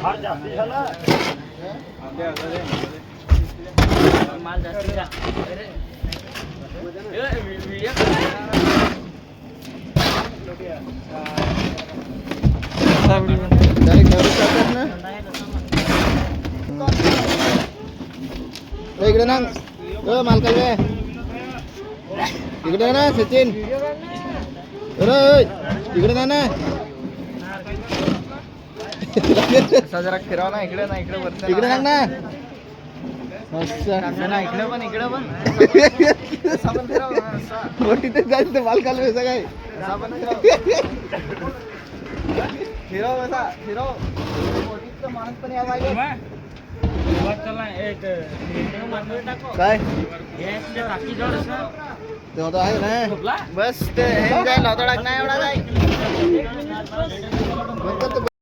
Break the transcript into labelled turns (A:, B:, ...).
A: माल जास्ती
B: इकडे ना मालकाल इकडे ना सचिन इकडे ना
A: जरा फिराव ना इकडे
B: इकडे ना
A: ना इकडे पण फिराव
B: तिथे जायचं मालकाल कसं काय
A: फिराव माणूस पण या पाहिजे
B: काय
A: टाकी जवळ
B: तेव्हा तर आहे ना
A: बस ते हे काय लावता टाक नाही एवढा काय